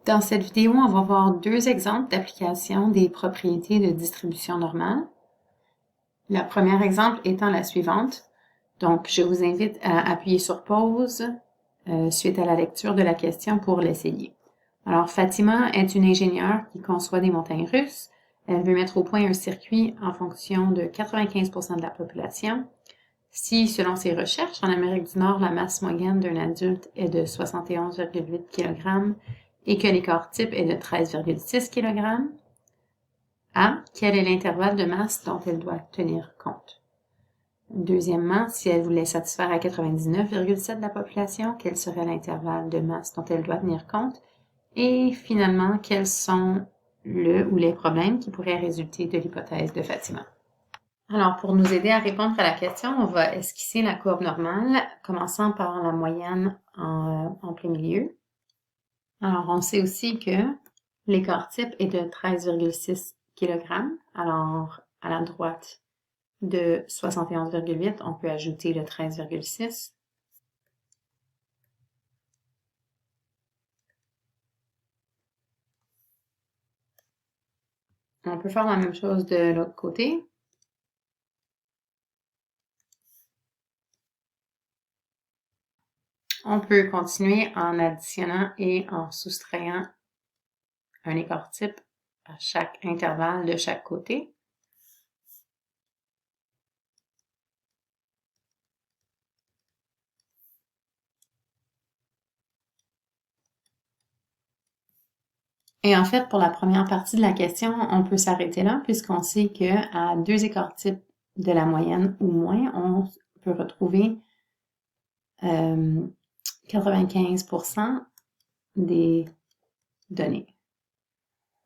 Dans cette vidéo, on va voir deux exemples d'application des propriétés de distribution normale. Le premier exemple étant la suivante. Donc, je vous invite à appuyer sur pause suite à la lecture de la question pour l'essayer. Alors, Fatima est une ingénieure qui conçoit des montagnes russes. Elle veut mettre au point un circuit en fonction de 95% de la population. Si, selon ses recherches, en Amérique du Nord, la masse moyenne d'un adulte est de 71,8 kg et que l'écart type est de 13,6 kg, A, quel est l'intervalle de masse dont elle doit tenir compte? Deuxièmement, si elle voulait satisfaire à 99,7 de la population, quel serait l'intervalle de masse dont elle doit tenir compte? Et finalement, quels sont le ou les problèmes qui pourraient résulter de l'hypothèse de Fatima? Alors, pour nous aider à répondre à la question, on va esquisser la courbe normale, commençant par la moyenne en plein milieu. Alors, on sait aussi que l'écart type est de 13,6 kg. Alors, à la droite de 71,8, on peut ajouter le 13,6. On peut faire la même chose de l'autre côté. On peut continuer en additionnant et en soustrayant un écart type à chaque intervalle de chaque côté. Et en fait, pour la première partie de la question, on peut s'arrêter là puisqu'on sait qu'à deux écarts types de la moyenne ou moins, on peut retrouver 95% des données.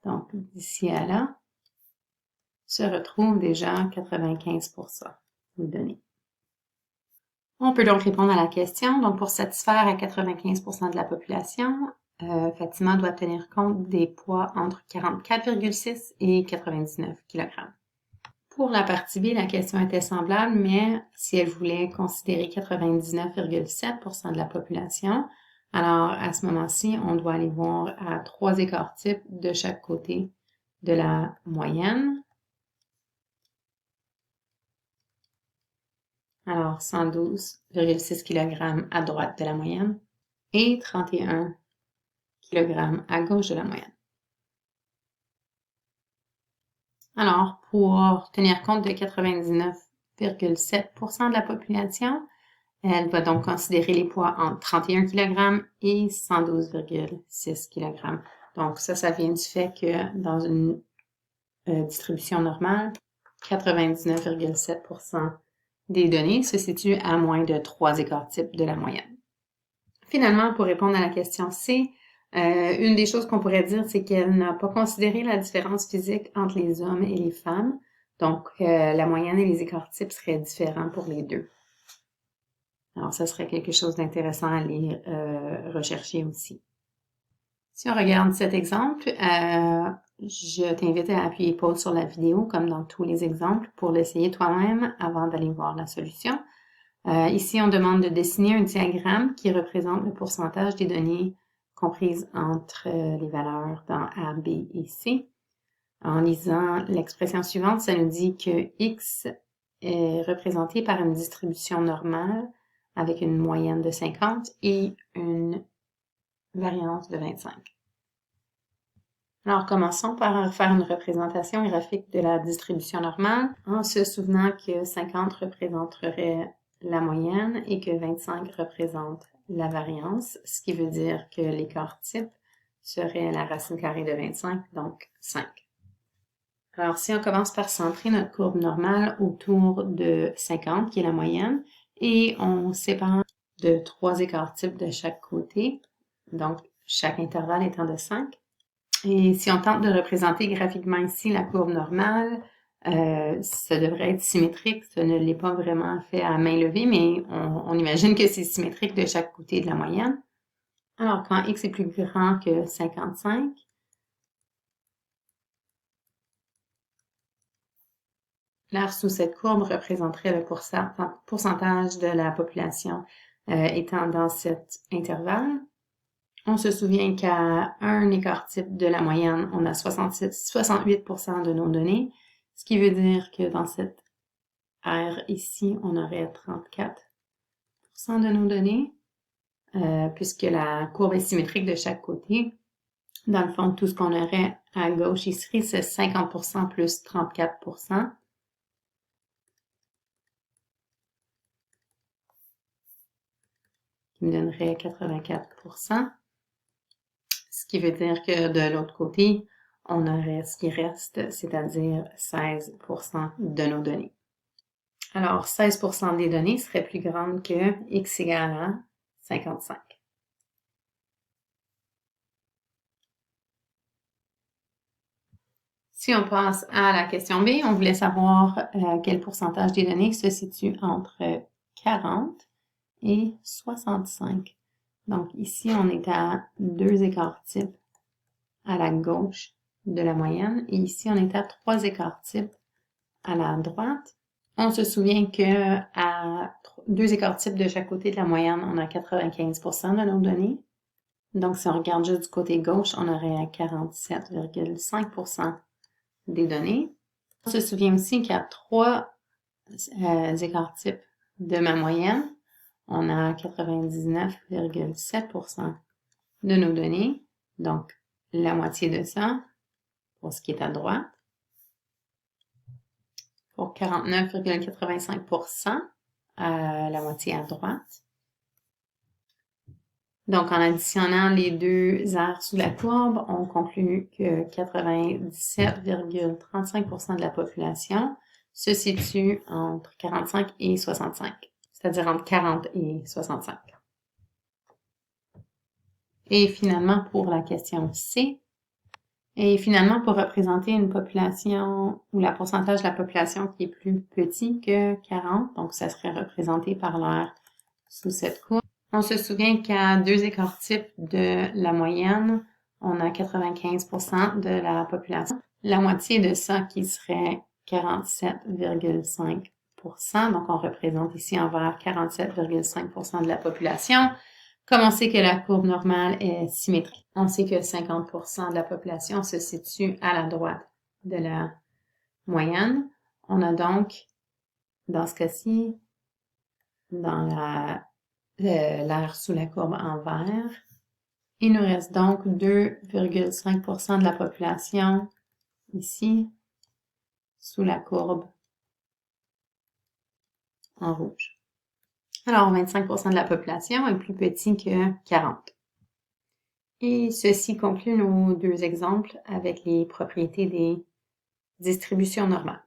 Donc, d'ici à là, se retrouve déjà 95% des données. On peut donc répondre à la question. Donc, pour satisfaire à 95% de la population, Fatima doit tenir compte des poids entre 44,6 et 99 kg. Pour la partie B, la question était semblable, mais si elle voulait considérer 99,7% de la population, alors à ce moment-ci, on doit aller voir à trois écarts types de chaque côté de la moyenne. Alors, 112,6 kg à droite de la moyenne et 31 kg à gauche de la moyenne. Alors, pour tenir compte de 99,7% de la population, elle va donc considérer les poids entre 31 kg et 112,6 kg. Donc, ça vient du fait que dans une distribution normale, 99,7% des données se situent à moins de 3 écarts types de la moyenne. Finalement, pour répondre à la question C, une des choses qu'on pourrait dire, c'est qu'elle n'a pas considéré la différence physique entre les hommes et les femmes. Donc, la moyenne et les écarts types seraient différents pour les deux. Alors, ça serait quelque chose d'intéressant à aller rechercher aussi. Si on regarde cet exemple, je t'invite à appuyer pause sur la vidéo, comme dans tous les exemples, pour l'essayer toi-même avant d'aller voir la solution. Ici, on demande de dessiner un diagramme qui représente le pourcentage des données comprises entre les valeurs dans A, B et C. En lisant l'expression suivante, ça nous dit que X est représenté par une distribution normale avec une moyenne de 50 et une variance de 25. Alors, commençons par faire une représentation graphique de la distribution normale en se souvenant que 50 représenterait la moyenne et que 25 représente la variance, ce qui veut dire que l'écart type serait la racine carrée de 25, donc 5. Alors, si on commence par centrer notre courbe normale autour de 50, qui est la moyenne, et on sépare de 3 écarts types de chaque côté, donc chaque intervalle étant de 5. Et si on tente de représenter graphiquement ici la courbe normale, ça devrait être symétrique. Ça ne l'est pas vraiment fait à main levée, mais on imagine que c'est symétrique de chaque côté de la moyenne. Alors, quand x est plus grand que 55, l'aire sous cette courbe représenterait le pourcentage de la population étant dans cet intervalle. On se souvient qu'à un écart type de la moyenne, on a 68% de nos données, ce qui veut dire que dans cette R ici, on aurait 34% de nos données, puisque la courbe est symétrique de chaque côté. Dans le fond, tout ce qu'on aurait à gauche ici, c'est 50% plus 34%. Qui me donnerait 84%. Ce qui veut dire que de l'autre côté, on aurait ce qui reste, c'est-à-dire 16% de nos données. Alors, 16% des données seraient plus grandes que x égale à 55. Si on passe à la question B, on voulait savoir quel pourcentage des données se situe entre 40 et 65. Donc ici, on est à 2 écarts types à la gauche de la moyenne et ici, on est à 3 écarts types à la droite. On se souvient que à 2 écarts types de chaque côté de la moyenne, on a 95% de nos données. Donc si on regarde juste du côté gauche, on aurait 47,5% des données. On se souvient aussi qu'il y a 3 écarts types de ma moyenne. On a 99,7% de nos données, donc la moitié de ça pour ce qui est à droite. Pour 49,85%, la moitié à droite. Donc, en additionnant les deux aires sous la courbe, on conclut que 97,35% de la population se situe entre 45 et 65, c'est-à-dire entre 40 et 65. Et finalement, pour la question C, pour représenter une population ou le pourcentage de la population qui est plus petit que 40, donc ça serait représenté par l'aire sous cette courbe. On se souvient qu'à 2 écarts types de la moyenne, on a 95% de la population. La moitié de ça qui serait 47,5%. Donc, on représente ici envers 47,5% de la population. Comme on sait que la courbe normale est symétrique, on sait que 50% de la population se situe à la droite de la moyenne. On a donc, dans ce cas-ci, dans l'aire sous la courbe en vert. Il nous reste donc 2,5% de la population ici, sous la courbe en rouge. Alors, 25% de la population est plus petit que 40. Et ceci conclut nos deux exemples avec les propriétés des distributions normales.